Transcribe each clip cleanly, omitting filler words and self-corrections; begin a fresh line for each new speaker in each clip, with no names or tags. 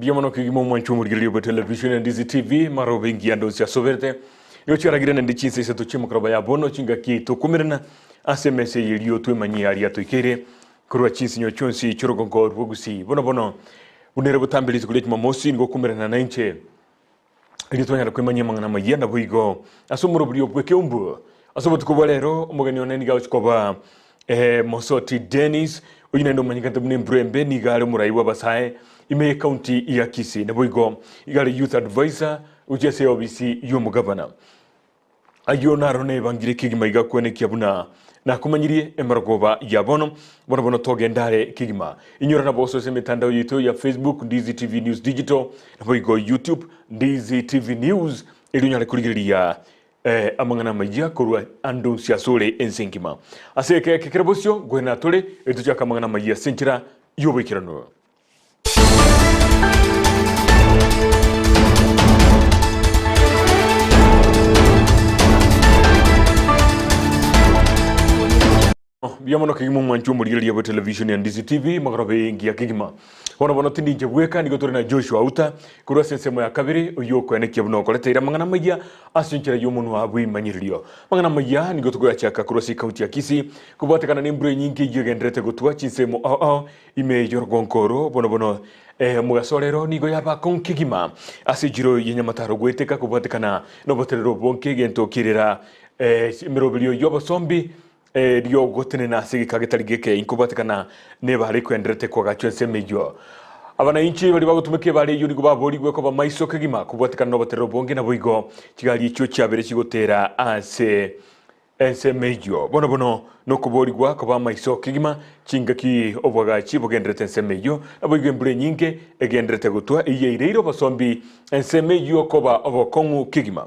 Biamano kigimo mwanchumurigilio ba television and Ndizi TV maro bengi ando sia soverte yo chiragire na Chinsa Isato chimukroba ya bono chinga ki to kumirna asemese yelio tu manyi ari atoikere kurwa chinsi nyo chonsi chorogongo Gusii bono unere butambili tukule mosi ngo kumirna na inche ili twanya kwa manyi mangana mayenda buigo AMOROBERIO bwe KIAMBU AMOROBERIO umugani oneni ga chikoba Mosoti Dennis uyine ndo manyikante mne mbrembe ni gale muraiwa basae ime county ya Kisii na boigo igale youth advisor ujese OBC yomu governor ayo narone bangire kigima iga TOENEKIA buna na kumanyirie emaragoba ya bono togendare kigima inyora na boso se mitandao yitu ya Facebook Ndizi TV News Digital na boigo YouTube Ndizi TV News ilunyale kurigiria amangana majia kurwa andu siasole ensengima aseke kekerabosyo gwena tole etuchaka amangana majia senchira yobekirano Biamano kigimo mwanchumurigilio ba television ya Ndizi TV magrabe ngia kigima bono tindi njebweka nigotore na Joshua Auta kurwa sensemo ya kabiri uyo TOENEKIA buno koletera mangana majia asinchira yomuntu abwi manyirilio mangana majia nigotugo yachaka kurwa si county ya Kisii kubatekana n'imbure nyingi yigendrete gutwa chinsemo ime yorgonkoro bono mugasorero nigo yaba konkigima asijiro yenyamataro gweteka kubatekana no boterero bonke gento kirira OMOROBERIO yobo sombi rio gotene na sigika gitarigeke inkubatekana ne bari kwendrete kwa gachwense mejo abana inchi bali bagutumike bali yuni kubabori gwe ko bamaiso kigima kubatekana no batero bonge na boigo kigali icho cyabere kigotera ase mejo bono no kubori gwa ko bamaiso kigima chingaki obwagachi bogendrete ense mejo aboigo mbure nyinge egendrete gutwa iye ireiro basombi ense mejo ko ba obokongu kigima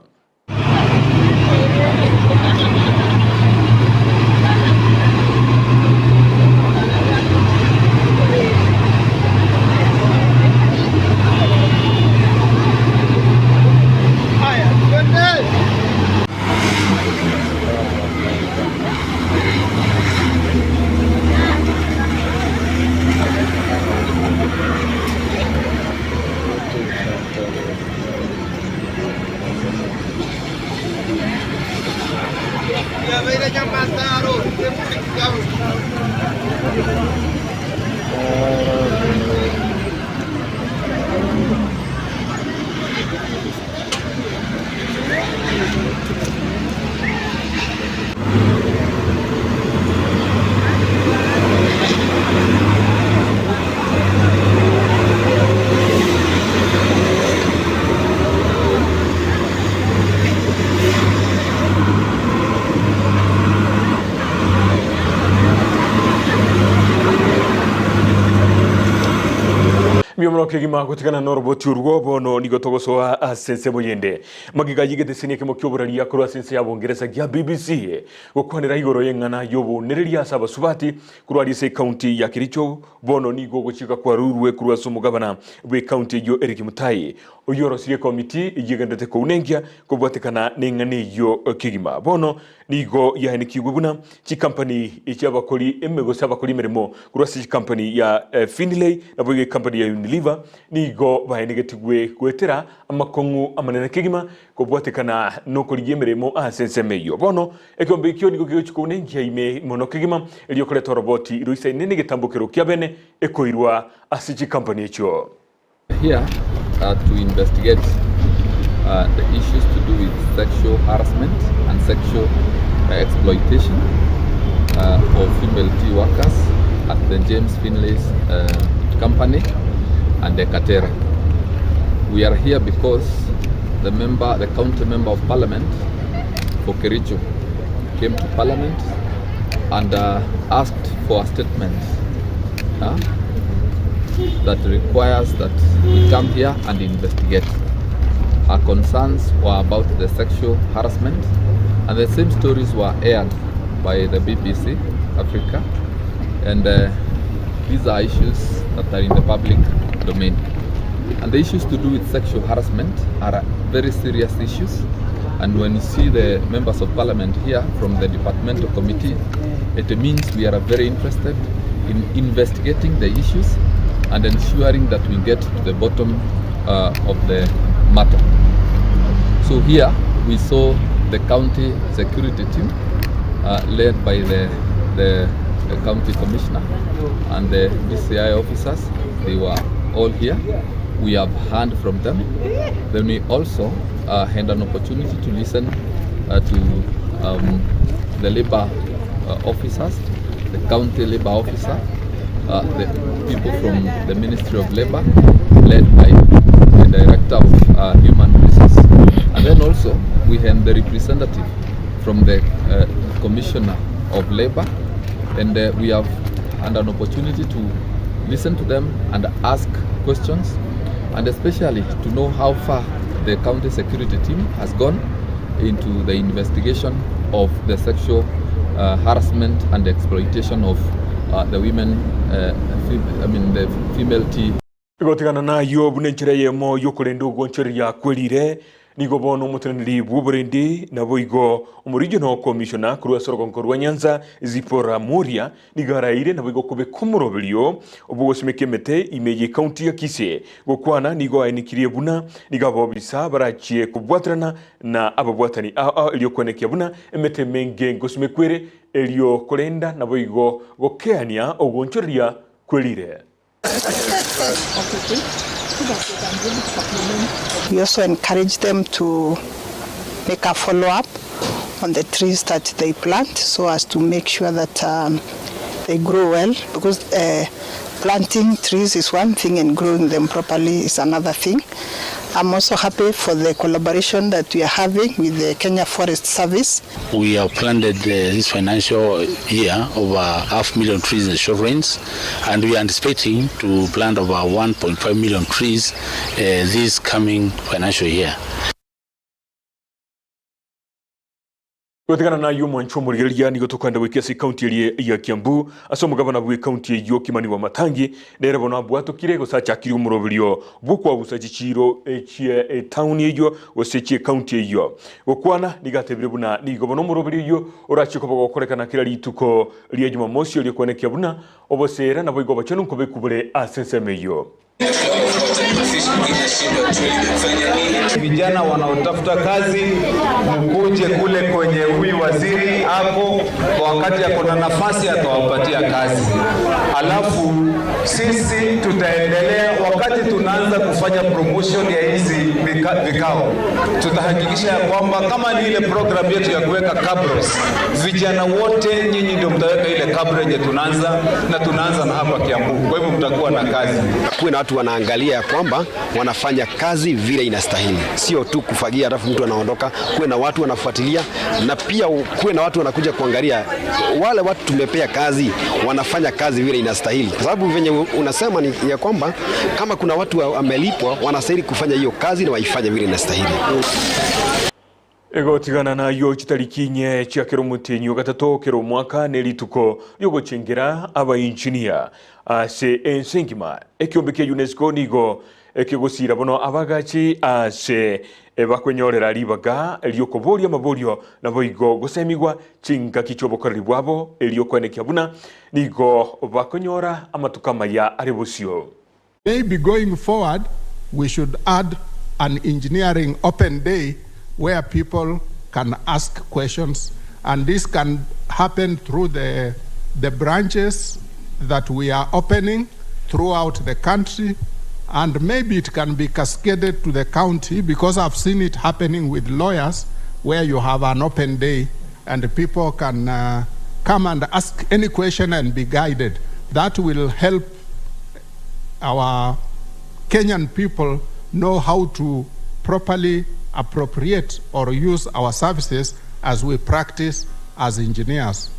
Biamano kigima kutikana noroboti urwo bono nigotogoso asensebo yende magiga yigete senie kemo kyoboraria kurwa sense ya bongereza gya BBC gukwanira igoro yengana yobo nereria saba subati kurwa rise county ya Kericho bono nigo guchika kwa rurwe kurwa somugabana we county yo Eric Mutai oyoro sirie committee yigendete ko unengia kubwatekana nengane yo kigima bono nigo yahene kigubuna chi company icyabakori emego sabakori meremo kurwa si company ya Finlay na boye company ya Liver nigo bahenegetigwe kwetera amakongu amanene kigima kubwatekana no kuriyemeremo asensemeyo bono ekombe kyo nigo gichukune ngiaime mono kigima eliyo koleta roboti iruisa nene gitambukiro kyabene ekoirwa asiji company echo
here to investigate the issues to do with sexual harassment and sexual exploitation of female tea workers at the James Finlay's company and the Katera. We are here because the county member of parliament for Kericho came to parliament and asked for a statement that requires that we come here and investigate. Our concerns were about the sexual harassment, and the same stories were aired by the BBC Africa, and these are issues that are in the public domain. And the issues to do with sexual harassment are very serious issues, and when you see the members of parliament here from the departmental committee, it means we are very interested in investigating the issues and ensuring that we get to the bottom of the matter. So here we saw the county security team led by the county commissioner and the DCI officers. They were all here. We have heard from them. Then we also had an opportunity to listen to the labor officers, the county labor officer, the people from the Ministry of Labor, led by the Director of Human Resources. And then also we had the representative from the Commissioner of Labor, and we have had an opportunity to listen to them and ask questions, and especially to know how far the county security team has gone into the investigation of the sexual harassment and exploitation of the women, the female T.
Gotigana na yo bunenchira yemo yokurendo goncheria kwelire nigo bono mutenri buburendi na boigo regional commissioner kurwa sorogonko rwa Nyanza Zipora Muria nigaraire na boigo kube komoroberio obugosimekemete imeye county ya Kisii gokwana nigo ainikirie buna nigabo bisa barachie kubwatrana na ababwatani elio TOENEKIA buna emete menge ngosimekwere elio kolenda na boigo gokeania ogoncheria kwelire.
We also encourage them to make a follow-up on the trees that they plant so as to make sure that they grow well, because planting trees is one thing and growing them properly is another thing. I'm also happy for the collaboration that we are having with the Kenya Forest Service.
We have planted this financial year over 500,000 trees in the short range, and we are anticipating to plant over 1.5 million trees this coming financial year.
Gotigana na yumo nchomuriria nigo tukanda wekesi county ya Kiambu asomo gavana bwe county yo Kimani wa Matangi nere bona BWACHAKIRE gusachakiri OMOROBERIO bukwa busachikiro echie town yo osechie county yo gokwana nigatebire buna nigo bona OMOROBERIO orachiko bogokorekana kira lituko lya Jumamosi lyo TOENEKIA buna obosera na boigo bachano nkobe kubule asensemeyo.
Vijana wanaotafuta kazi mkuje kule kwenye huyu waziri hapo, kwa wakati yako na nafasi atawapatia kazi. Alafu sisi tutaendelea wakati tunaanza kufanya promotion ya hizi vikao. Tutahakikisha ya kwamba kama ni ile program yetu ya kuweka cabros, vijana wote nyinyi ndio mtaweka ile cabro yenye tunaanza, na tunaanza na hapa Kiambu. Kwa hivyo mtakuwa na kazi.
Kuwe na watu wanaangalia ya kwamba wanafanya kazi vile inastahili, sio tu kufagia alafu mtu anaondoka. Kuwe na watu wanafuatilia, na pia kuwe na watu wanakuja kuangalia wale watu tumepea kazi wanafanya kazi vile inastahili, kwa sababu venye unasema ni ya kwamba kama kuna watu wamelipwa wanastahili kufanya hiyo kazi na waifanye vile inastahili.
Ego tigana na yo kitalikinye chia kero mutenyo gatato kero mwaka nelituko yogo chengera aba engineer se ensengima ekyombeke UNESCO nigo ekigosira bono abagachi se bakwenyorera libaga eliokoboria maborio na boigo gosemigwa chinga kichobokoreri bwabo eliokoenekya buna nigo bakonyora amatukama ya aribosio.
Maybe going forward we should add an engineering open day where people can ask questions, and this can happen through the branches that we are opening throughout the country, and maybe it can be cascaded to the county, because I've seen it happening with lawyers where you have an open day and people can come and ask any question and be guided. That will help our Kenyan people know how to properly appropriate or use our services as we practice as engineers.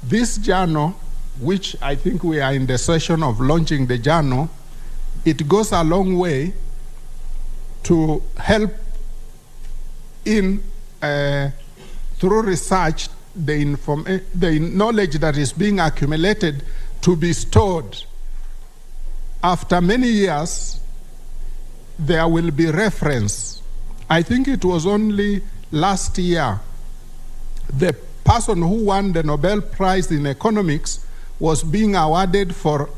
This journal, which I think we are in the session of launching the journal, it goes a long way to help in through research the knowledge that is being accumulated to be stored. After many years, there will be reference. I think it was only last year the person who won the Nobel Prize in Economics was being awarded for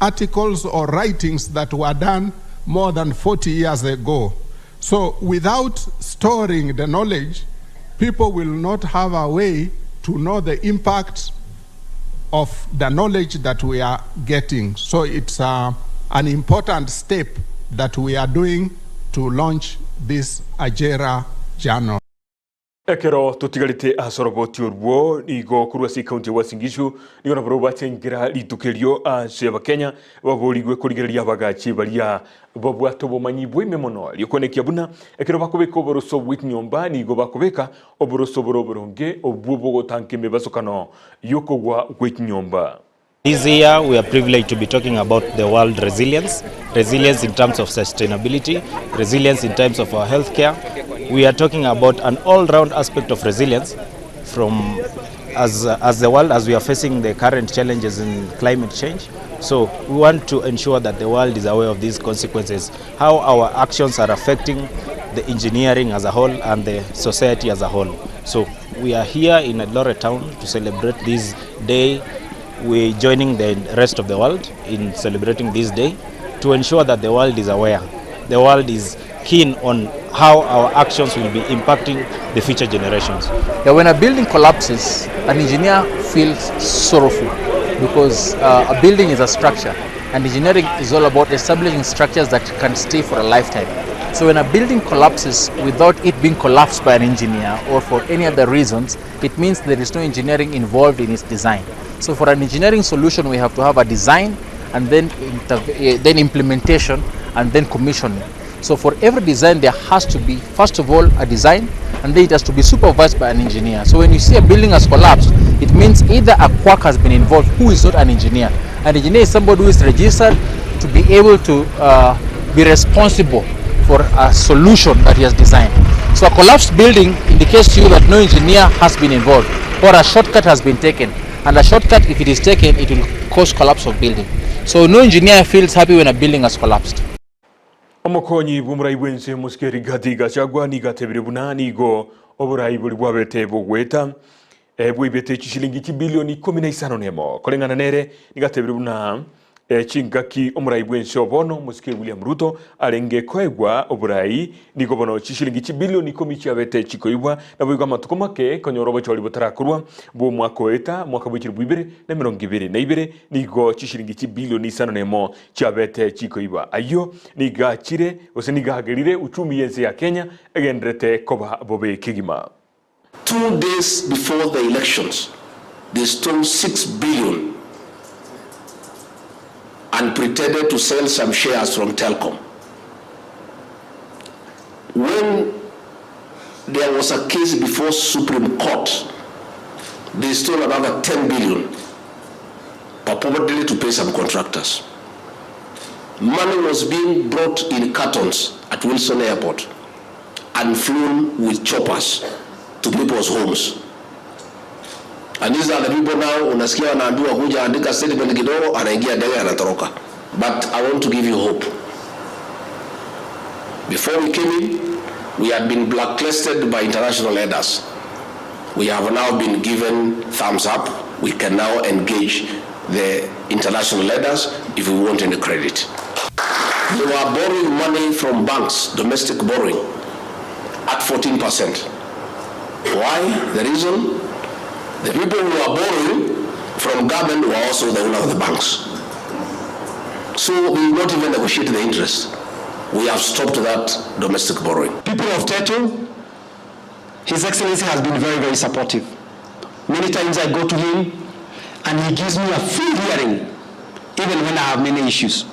articles or writings that were done more than 40 years ago. So without storing the knowledge, people will not have a way to know the impact of the knowledge that we are getting. So it's an important step that we are doing to launch this Ajera journal.
Ekero tutigarite asoroboti urwo nigo kurwasi county wa Singishu nigo na broba tengira litukerio aseba Kenya baborigwe kurigeria bagachi baria bobwato bomanyi bwime mono likonekia buna ekero bakobeka oboroso bw'Chinyomba nigo bakobeka oboroso boroboronge obwobogotanke mebasokano yokogwa bw'Chinyomba.
This year we are privileged to be talking about the world resilience in terms of sustainability, resilience in terms of our healthcare. We are talking about an all-round aspect of resilience from as the world, as we are facing the current challenges in climate change. So we want to ensure that the world is aware of these consequences, how our actions are affecting the engineering as a whole and the society as a whole. So we are here in Eldoret town to celebrate this day. We're joining the rest of the world in celebrating this day to ensure that the world is aware. The world is keen on how our actions will be impacting the future generations.
Yeah, when a building collapses, an engineer feels sorrowful because a building is a structure, and engineering is all about establishing structures that can stay for a lifetime. So when a building collapses without it being collapsed by an engineer or for any other reasons, it means there is no engineering involved in its design. So for an engineering solution, we have to have a design and then implementation and then commissioning. So for every design, there has to be, first of all, a design, and then it has to be supervised by an engineer. So when you see a building has collapsed, it means either a quack has been involved who is not an engineer. An engineer is somebody who is registered to be able to be responsible for a solution that he has designed. So a collapsed building indicates to you that no engineer has been involved or a shortcut has been taken. And a shortcut, if it is taken, it will cause collapse of building. So no engineer feels happy when a building has collapsed.
Omokonyi bumurai bwense muskeri gati gachagwa ni gatebire buna nigo oburai buli bwabete bogweta bwibete chishilingi bilioni 15 nemo kolengana nere ni gatebire buna chingaki omurai bwense obono muskeri William Ruto alenge kwegwa oburai nigo bono chishilingi bilioni 10 chabete chikoibwa na bwiga matuko make konyorobo choli botarakurwa bo mwaka weta mwaka bwikiri bwibere na 2022 nigo chishilingi bilioni 5 nemo chabete chikoibwa ayo nigachire ose nigahagerire uchumi yense ya Kenya egendrete koba bobe kigima.
2 days before the elections they stole 6 billion and pretended to sell some shares from Telkom. When there was a case before Supreme Court, they stole another 10 billion, purportedly to pay some contractors. Money was being brought in cartons at Wilson Airport and flown with choppers to people's homes. And these are the people now, unasikia wanaambiwa kuja andika statement kidogo, anaingia ndege anatoroka. But I want to give you hope. Before we came in, we had been blacklisted by international leaders. We have now been given thumbs up. We can now engage the international leaders if we want any credit. They were borrowing money from banks, domestic borrowing, at 14%. Why? The reason? The people who are borrowing from government were also the owner of the banks. So we will not even negotiate the interest. We have stopped that domestic borrowing.
People of Teto, His Excellency has been very, very supportive. Many times I go to him and he gives me a full hearing, even when I have many issues.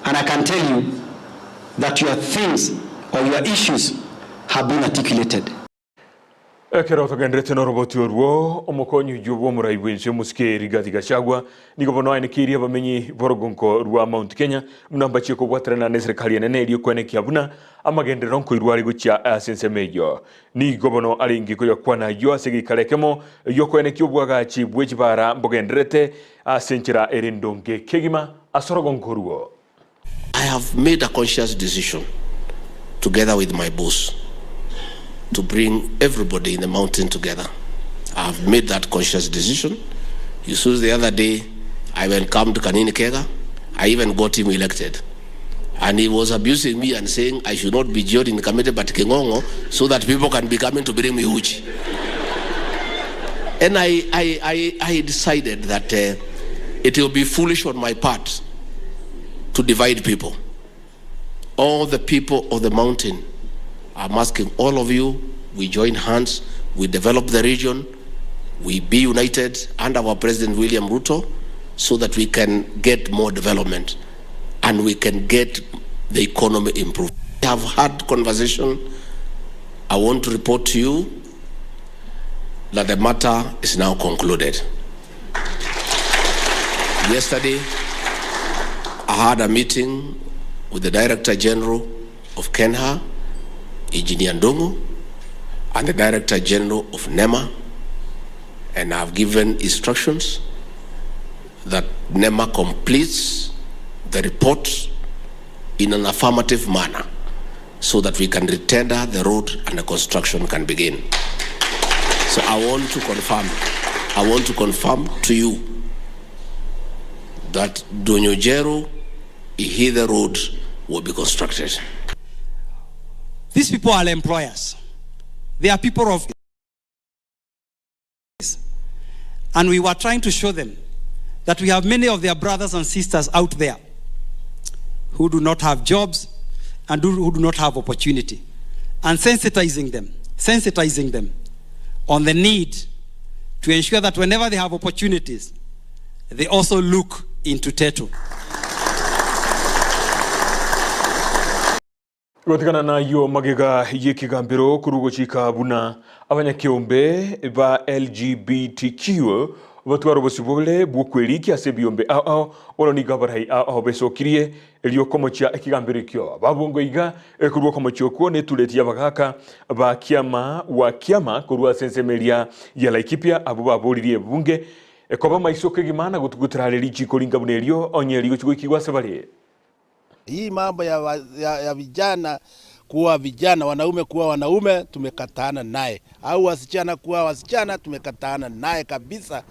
And I can tell you that your things or your issues have been articulated.
Ekero togendrete no roboti orwo omokonyi jubo murai bwense muske rigati gachagwa nigo bono ainekiria bamenyi borogonko rwa Mount Kenya mnambachi ko bwatrana ne serikali nene iri kwenekia buna amagende ronko irwari gucha sensemeyo nigo bono aringi ko yakwana yo asegikalekemo yo kweneki obwagachi bwejibara mbogendrete asenchira erindonge kegima asorogonko ruo.
I have made a conscious decision together with my boss to bring everybody in the mountain together. I have made that conscious decision. You saw the other day, I welcomed Kanini Kega, I even got him elected. And he was abusing me and saying I should not be jailed in Kamete but Kingongo so that people can be coming to bring me uchi. And I decided that it will be foolish on my part to divide people. All the people of the mountain, I'm asking all of you, we join hands, we develop the region, we be united under our President William Ruto so that we can get more development and we can get the economy improved. We have had conversation. I want to report to you that the matter is now concluded. Yesterday, I had a meeting with the Director General of KENHA, Engineer Ndongo, and the Director General of NEMA, and I've given instructions that NEMA completes the report in an affirmative manner so that we can retender the road and the construction can begin. So I want to confirm to you that Donyojero Ihide Road will be constructed.
These people are employers. They are people of, and we were trying to show them that we have many of their brothers and sisters out there who do not have jobs and who do not have opportunity, and sensitizing them on the need to ensure that whenever they have opportunities, they also look into Teto.
Gotikana na yo magega EKAGAMBERO kurugochika buna abanyakiombe ba LGBTQ batwaro bosibole bwokweliki asebiombe ao oloni gabarai ao besokirie elio komochia EKAGAMBERO kyo babongo iga kurwa komochio ko netuletia bagaka ba kiama kurwa sensemelia ya laikipia abo babolirie bunge ekoba maisoke gimana gutugutrareli chikolinga bunelio onyelio chigikigwa sebale.
Hii mambo ya vijana kuwa vijana, wanaume kuwa wanaume, tumekataana naye. Au wasichana kuwa wasichana, tumekataana naye kabisa.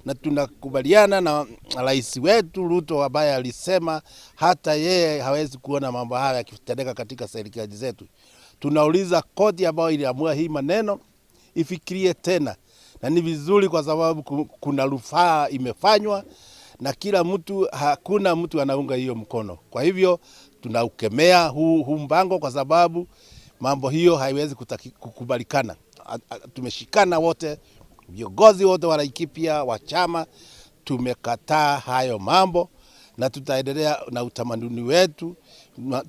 Na tunakubaliana na rais wetu Ruto ambaye alisema hata yeye hawezi kuona mambo haya yakitendeka katika serikali zetu. Tunauliza koti ambayo iliamua hii maneno ifikirie tena. Na ni vizuri kwa sababu kuna rufaa imefanywa na kila mtu, hakuna mtu anaunga hiyo mkono. Kwa hivyo tunaukemea huu mpango kwa sababu mambo hiyo haiwezi kukubalikana. Tumeshikana wote, viongozi wote wa Laikipia, wa chama, tumekataa hayo mambo na tutaendelea na utamaduni wetu.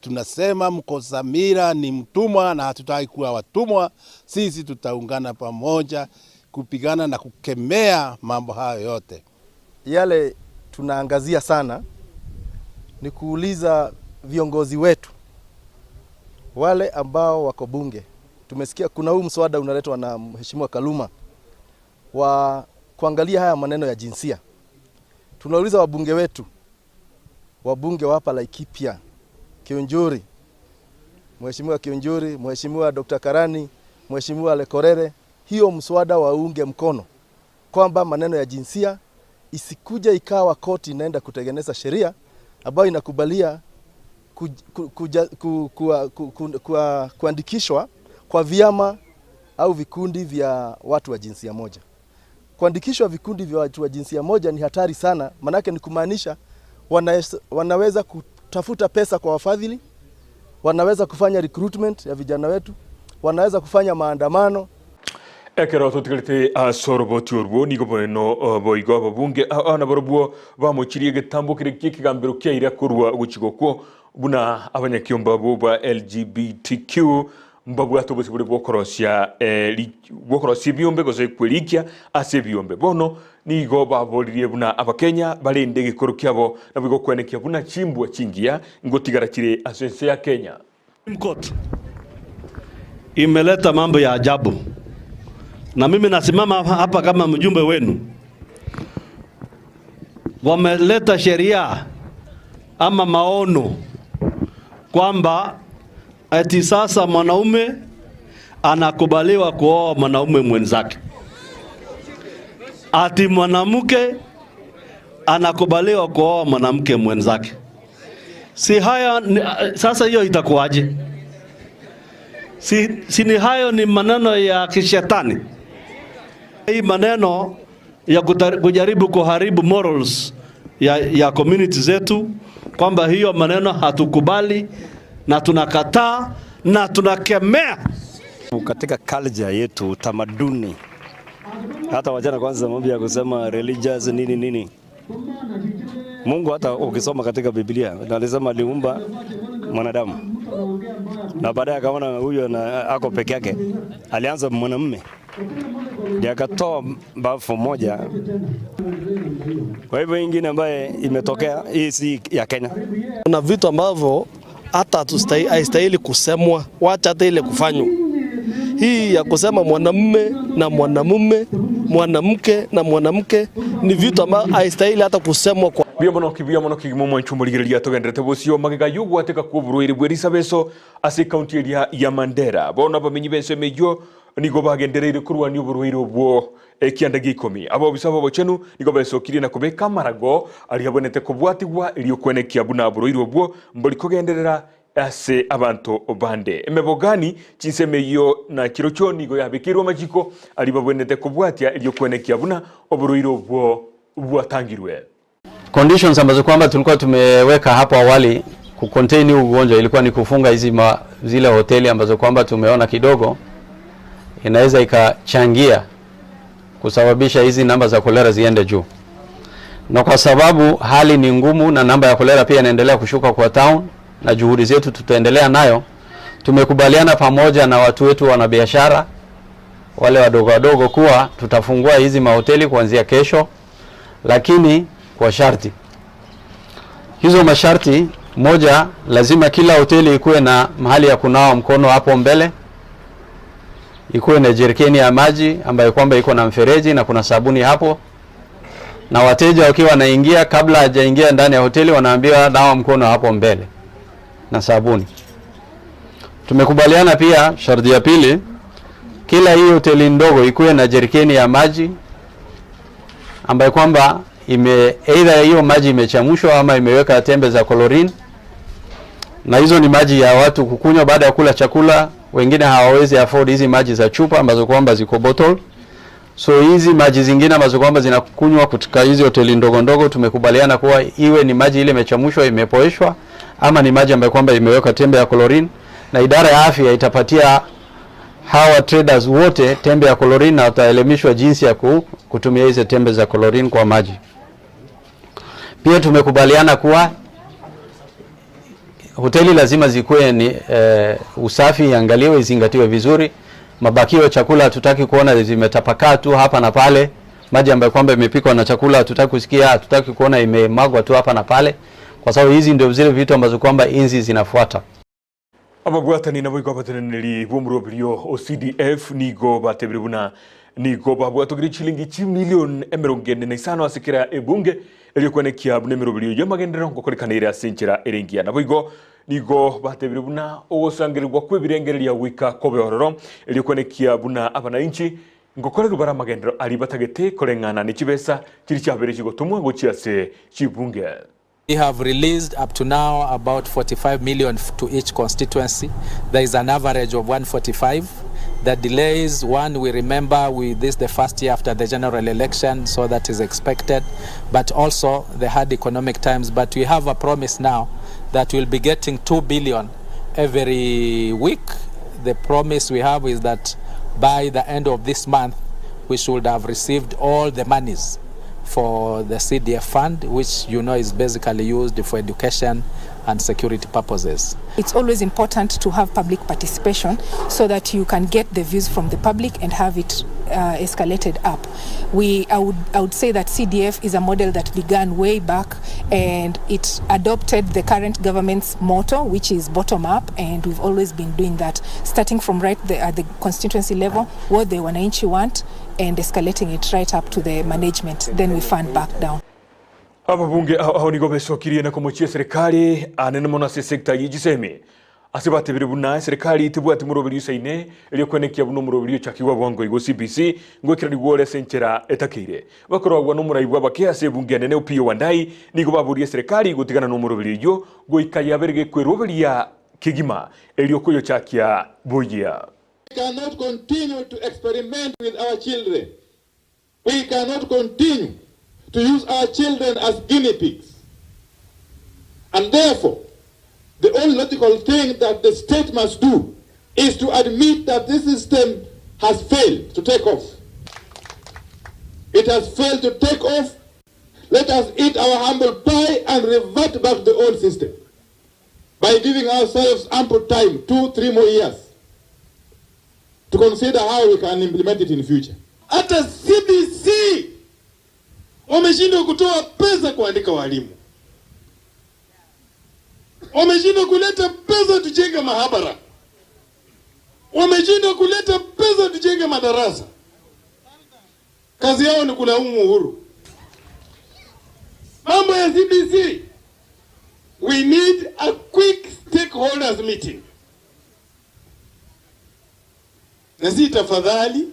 Tunasema mkosamira ni mtumwa na hatutaki kuwa watumwa. Sisi tutaungana pamoja kupigana na kukemea mambo hayo yote.
Yale tunaangazia sana ni kuuliza viongozi wetu wale ambao wako bunge. Tumesikia kuna huu mswada unaletwa na Mheshimiwa Kaluma wa kuangalia haya maneno ya jinsia. Tunauliza wabunge wetu, wabunge hapa Laikipia, Kionjuri, Mheshimiwa Kionjuri, Mheshimiwa Dr. Karani, Mheshimiwa Lekorere, hiyo mswada waunge mkono kwamba maneno ya jinsia isikuja ikawa koti inaenda kutengeneza sheria ambayo inakubalia kuandikishwa kwa vyama au vikundi vya watu wa jinsia moja. Kuandikishwa vikundi vya watu wa jinsia moja ni hatari sana, manake ni kumaanisha wanaweza kutafuta pesa kwa wafadhili, wanaweza kufanya recruitment ya vijana wetu, wanaweza kufanya maandamano.
Ekero totikalite asoroboti orbo nigo no boigo babunge ana borbo bamuchirie getambo kiriki kigambiro kyaira kurwa guchigoko buna abanyakiomba bo ba LGBTQ mbabu atobosi bure bokorosia bokorosia biombe goze kwelikia ase biombe bono nigo babolirie buna abakenya balende gikoro kyabo nabigo kwenekia buna CHIMBWA CHINGIYA ngotigarakire asense ya Kenya.
Mkot imeleta mambo ya ajabu. Na mimi nasimama hapa kama mjumbe wenu. Wameleta sheria ama maono kwamba ati sasa mwanaume anakubaliwa kuoa mwanaume mwenzake. Ati mwanamke anakubaliwa kuoa mwanamke mwenzake. Si haya sasa hiyo itakuwaje? Si ni hayo ni maneno ya kishetani. Hii maneno ya kujaribu kuharibu morals ya community zetu, kwamba hiyo maneno hatukubali na tunakataa na tunakemea.
Katika culture yetu, tamaduni, hata wajana kwanza mambo ya kusema religious nini. Mungu hata ukisoma katika Biblia anasema aliumba mwanadamu. Na baadaye akaona huyo na ako peke yake. Alianza mwanamume. Ndiye akatoa mbavu moja. Kwa hivyo ingine ambaye imetokea hii si ya Kenya.
Kuna vitu ambavyo hata haistahili kusemwa, wacha hata ile kufanywa. Hii ya kusema mwanamume na mwanamume, mwanamke na mwanamke ni vitu ambavyo haistahili hata kusemwa kwa.
Bia mono kigimo nchumbuligiria togendrete bosio magega yugo ateka kubruire BWERISABESO ase county ya Mandera. Bona bamenyi bense mejo nigo bagendereire kurwa ni uburuire obwo ekianda gikomi. Abo bisabo bochenu nigo besokiri na kubeka marago ali habonete KOBWATOKA iliyo kwenekia buna buruire obwo mboli kogenderera ase abantu obande. Emebogani chinsemeyo na kirocho nigo yabekirwa majiko ali babonete KOBWATOKA iliyo kwenekia buna oburuire obwo bwatangirwe.
Conditions ambazo kwamba tulikuwa tumeweka hapo awali kucontain ugonjwa ilikuwa ni kufunga hizi zile hoteli ambazo kwamba tumeona kidogo inaweza ikachangia kusababisha hizi namba za kolera ziende juu. Na kwa sababu hali ni ngumu na namba ya kolera pia inaendelea kushuka kwa town na juhudi zetu tutaendelea nayo, tumekubaliana pamoja na watu wetu wanabiashara wale wadogo kuwa tutafungua hizi mahoteli kuanzia kesho, lakini kwa sharti. Hizo masharti, moja, lazima kila hoteli ikuwe na mahali ya kunawa mkono hapo mbele. Ikuwe na jerikeni ya maji ambayo kwamba iko na mfereji na kuna sabuni hapo. Na wateja wakiwa wanaingia, kabla hajaingia ndani ya hoteli wanaambiwa nawa mkono hapo mbele na sabuni. Tumekubaliana pia sharti ya pili, kila hii hoteli ndogo ikuwe na jerikeni ya maji ambayo kwamba either hiyo maji imechamshwa ama imeweka tembe za chlorine, na hizo ni maji ya watu kukunywa baada ya kula chakula. Wengine hawawezi afford hizi maji za chupa ambazo kwamba ziko bottle. So hizi maji zingine ambazo kwamba zinakunywa kutoka hizo hoteli ndogo tumekubaliana kuwa iwe ni maji ile imechamshwa, imepoeshwa, ama ni maji ambayo kwamba imeweka tembe ya chlorine, na idara ya afya itapatia hawa traders wote tembe ya chlorine na wataelimishwa jinsi ya kutumia hizo tembe za chlorine kwa maji. Pia tumekubaliana kuwa hoteli lazima zikuwe ni usafi, angaliwe, izingatiwe vizuri. Mabakio ya chakula hatutaki kuona zimetapakaa tu hapa na pale. Maji ambayo kwamba imepikwa na chakula hatutaki kusikia, hatutaki kuona imemagwa tu hapa na pale, kwa sababu hizi ndio zile vitu ambazo kwamba inzi zinafuata.
Abagwatani nabo ikobateneri BWOGOCHENA OCDF nigo batebiribuna nigo babwatokiri chilingi $1 million asikira ebunge eliyo kwenekia bune OMOROBERIO yamagendero ngokorekanira asinchira erengia nabo nigo batebiribuna ogosangirirwa kwebirengereria wika kobeororo eliyo kwenekia buna abananchi ngokorera bara magendero ali batagete korengana ni CHIBESA kiri cyabere kigotumwa ngo chiase chibunge.
We have released up to now about 45 million to each constituency. There is an average of 145. The delays, one, we remember this the first year after the general election, so that is expected, but also the hard economic times. But we have a promise now that we'll be getting 2 billion every week. The promise we have is that by the end of this month, we should have received all the monies for the CDF fund, which is basically used for education and security purposes.
It's always important to have public participation so that you can get the views from the public and have it escalated up. I would say that CDF is a model that began way back, and it adopted the current government's motto, which is bottom up, and we've always been doing that, starting from at the constituency level, what the wananchi want, and escalating it right up to the management. Then we fund back down.
Ababunge hao nigo besokirie na komochia serikali anene mona sekta yijisemi asibate bire buna serikali itibwati muroberio saine iri kwenekia buno muroberio chakigwa bwango igo CBC ngwekira ligwore senchera etakire bakoragwa no muraibwa bake ase bunge nene upio wandai nigo baburie serikali gutigana no muroberio goikaya berege kweroberia kigima elio koyo chakia BWERISABESO.
We cannot continue to experiment with our children. We cannot continue to use our children as guinea pigs. And therefore, the only logical thing that the state must do is to admit that this system has failed to take off. It has failed to take off. Let us eat our humble pie and revert back to the old system by giving ourselves ample time, 2-3 more years, to consider how we can implement it in the future. Hata CBC wameshindwa kutoa pesa kuandika walimu. Wameshindwa kuleta pesa tujenge mahabara. Wameshindwa kuleta pesa tujenge madarasa. Kazi yao ni kulaumu Uhuru. Mambo ya CBC, we need a quick stakeholders meeting. Nasi tafadhali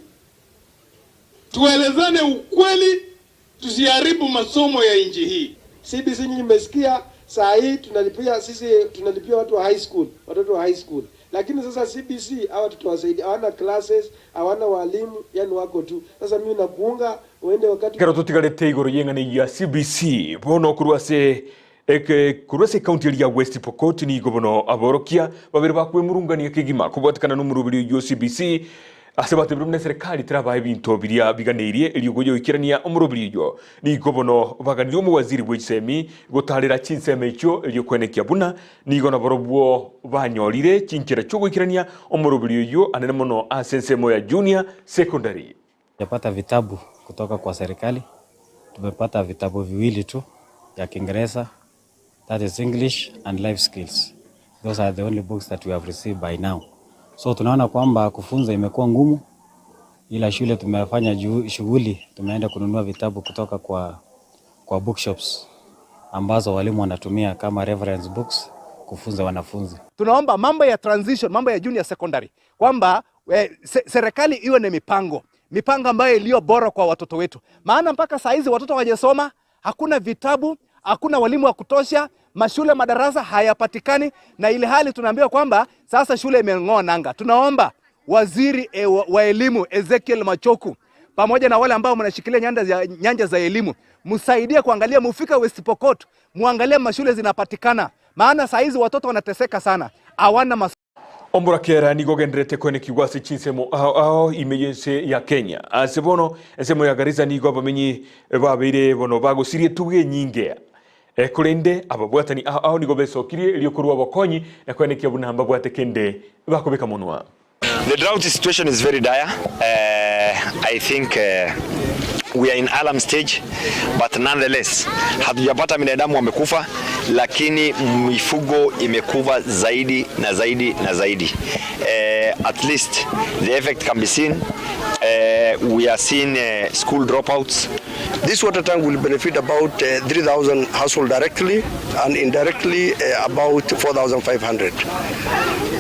tuelezane ukweli, tusiharibu masomo ya nchi hii.
CBC nyinyi mmesikia saa hii tunalipia watu wa high school, watoto wa high school. Lakini sasa CBC hawa tutawasaidia, hawana classes, hawana walimu, yani wako tu. Sasa mimi nakuunga uende wakati
kero tutigarete igoro yengane ya CBC bono kurwase kurwase county ya West Pokot ni gobono aborokia babere bakwe murungani kigima kubwatikana no muroberio CBC asebate birumne serikali trabaye binto biria biganeirie eliyogoyo ikirania omuroberio ni gobono baganiro mu waziri bw'isemi gotarira chinseme cyo eliyokwenekia buna ni gona borobwo banyorire chinkira cyo gukirania omuroberio anene mono asensemo ya junior secondary.
Tumepata vitabu kutoka kwa serikali. Tumepata vitabu viwili tu ya Kiingereza, that is English and life skills. Those are the only books that we have received by now. So tunaona kwamba kufunza imekuwa ngumu, ila shule tumefanya shughuli, tumeenda kununua vitabu kutoka kwa bookshops ambazo walimu wanatumia kama reference books kufunza wanafunzi.
Tunaomba mambo ya transition, mambo ya junior secondary, kwamba serikali iwe na mipango ambayo iliyo bora kwa watoto wetu. Maana mpaka saa hizi watoto hawajasoma, hakuna vitabu, hakuna walimu wa kutosha, mashule madarasa hayapatikani, na ile hali tunaambiwa kwamba sasa shule imeng'oa nanga. Tunaomba waziri wa elimu Ezekiel Machoku pamoja na wale ambao mnashikilia nyanja za elimu, msaidie kuangalia, mufika West Pokot, muangalie mashule zinapatikana, maana saa hizi watoto wanateseka sana, hawana
OMORAKERA nigo gendrete kwenye kiwasi chinsemo ao imejense ya Kenya. Asebono ensemo ya Garissa nigo abamenyi babire bono bagosirie tuge nyinge. Kulende ababwatani ao nigo besokirie iliyokurwa bakonyi na kwenekia buna ambabwate kende bakobeka monwa.
The drought situation is very dire. I think we are in alarm stage, but nonetheless hatujapata binadamu wamekufa, lakini mifugo imekufa zaidi na zaidi na zaidi. At least the effect can be seen. We are seeing school dropouts.
This water tank will benefit about 3,000 households directly and indirectly about 4,500.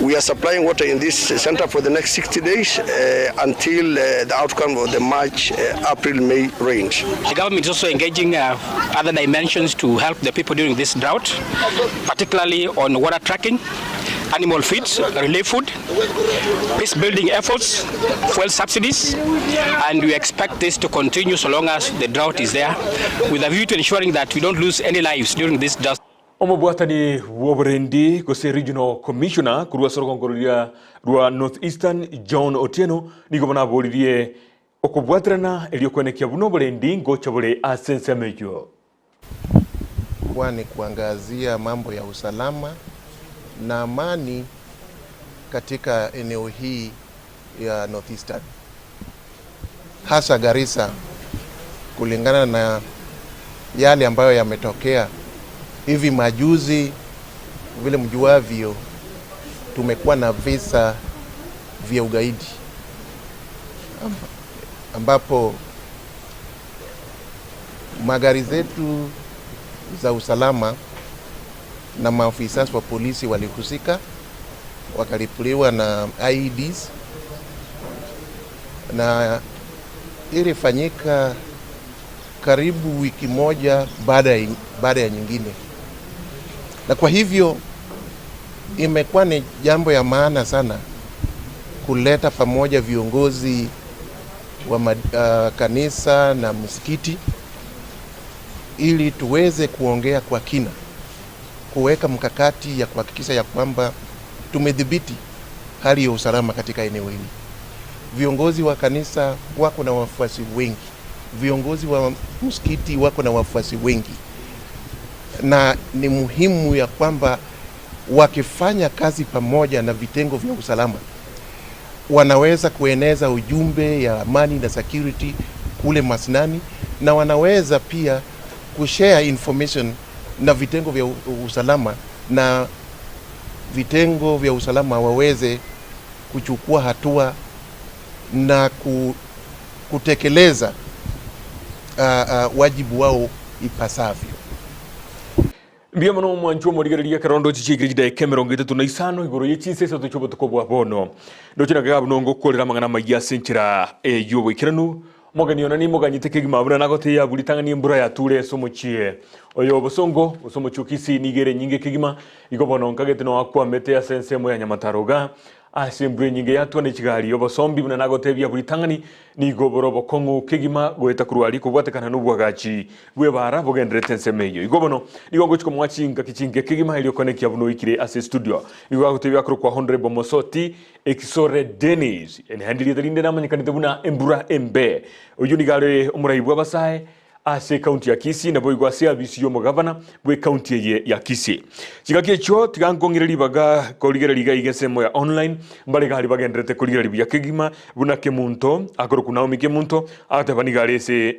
We are supplying water in this center for the next 60 days until the outcome of the March, April, May range.
The government is also engaging other dimensions to help the people during this drought, particularly on water tracking, animal feeds, relief food, peace building efforts, fuel subsidies, and we expect this to continue so long as the drought is there, with a view to ensuring that we don't lose any lives during this drought.
Omobwatani woberendi Gusii Regional Commissioner kurua sorokongororia rua North Eastern John Otieno nigo bana bolirie okobwatrana eliyokwenekia buno borendi ngocha bole asensemejo.
Kwani kuangazia mambo ya usalama na amani katika eneo hii ya North Eastern, hasa Garissa, kulingana na yale ambayo yametokea hivi majuzi. Vile mjuavyo, tumekuwa na visa vya ugaidi ambapo magari zetu za usalama na maafisa wa polisi walihusika wakalipuliwa na IEDs, na ilifanyika karibu wiki moja baada ya nyingine, na kwa hivyo imekuwa ni jambo ya maana sana kuleta pamoja viongozi wa kanisa na msikiti ili tuweze kuongea kwa kina, kuweka mkakati ya kuhakikisha ya kwamba tumedhibiti hali ya usalama katika eneo hili. Viongozi wa kanisa wako na wafuasi wengi, viongozi wa msikiti wako na wafuasi wengi, na ni muhimu ya kwamba wakifanya kazi pamoja na vitengo vya usalama wanaweza kueneza ujumbe ya amani na security kule masnani, na wanaweza pia kushare information na vitengo vya usalama, na vitengo vya usalama waweze kuchukua hatua na kutekeleza wajibu wao ipasavyo.
Mbia mano mwancho morigereria karondo chichigiri da Cameroon gitetu na isano igoro yechise so tuchobo tukobo bono ndochina gabo nongo kolera mangana maya senchira yobo ikiranu moganiona ni moganyite kigima bura nagote ya bulitanga ni mbura ya ture somochie oyo bosongo osomochukisi nigere nyinge kigima igobono nkagete no akwa mete ya sense mo ya nyamataroga asembure nyinge yatwa ne chigari obosombi buna nagote bya bulitangani ni goborobo kongo kigima goeta kurwali kubwatekana n'ubwagachi bwe bara bogendrete nsemeyo igobono nigongo chiko mwachinga kichinge kigima ilio konekia buno ikire ase studio igogote bya kwa Honorable Mosoti Ekisore Dennis ene handili dalinde namanyikanite buna embura embe uyu nigale omuraibu abasaye ase county ya Kisii na boigwa service yo mugavana bwe county ya Kisii chigakie cho tigangongereri baga koligereri ga igesemo ya online mbale gali bagendrete koligereri bya kigima buna kemunto akoro kunaomi kemunto atabanigale se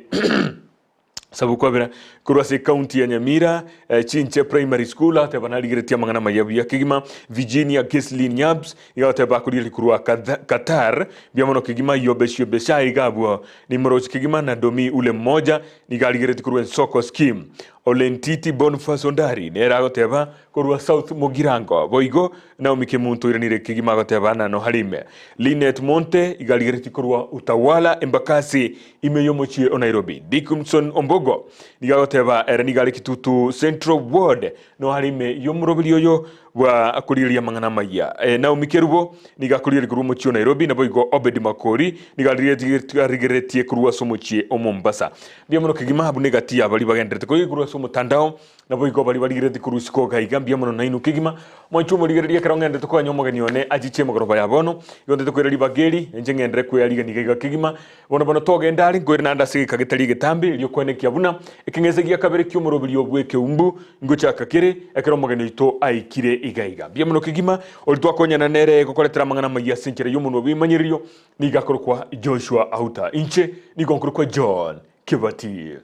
sabukwabira kurwase county ya Nyamira Chinche primary school atabanaligeretia mangana mayabu ya kigima Virginia Gislin Nyabs yataba kulili kurwa Qatar biamono kigima yobesha igabwa ni morochi kigima na domi ule mmoja nigaligereti kurwa soko scheme Olentiti Boniface Ondari nera goteba kurwa South Mogirango boigo na umike muntu iranire kigima goteba na no harime Linet Monte igaligereti kurwa Utawala Embakasi imeyomochie o Nairobi Dickinson Ombogo nigagoteba eranigali kitutu Central Ward no harime yomoroberio yo wa akuriria mangana maya na umikerubo nigakurira kurwa mochio Nairobi na boigo Obed Makori nigaligeretie kurwa somochie o Mombasa biamono kigima habu negatia bali bagendrete kurwa mutandao na boigo bali baligireti kurusiko gaigambia mono nainu kigima mwancho moligereria karongende to kwanyo moganione ajiche magoroba ya bono yonde to kwera libageri enjengendre kweliga nigaiga kigima bono toge ndali ngwera nda sigi kagetari getambi lyo kwenekia buna ikingezegia kabere kyo moroberio bwe KIAMBU ngochakakire ekero mogani to aikire igaiga bia mono kigima olitwa konyana nere kokoletera mangana maya sinkere yomuno bimanyirio nigakorwa Joshua Auta inche nigonkorwa John Kebati.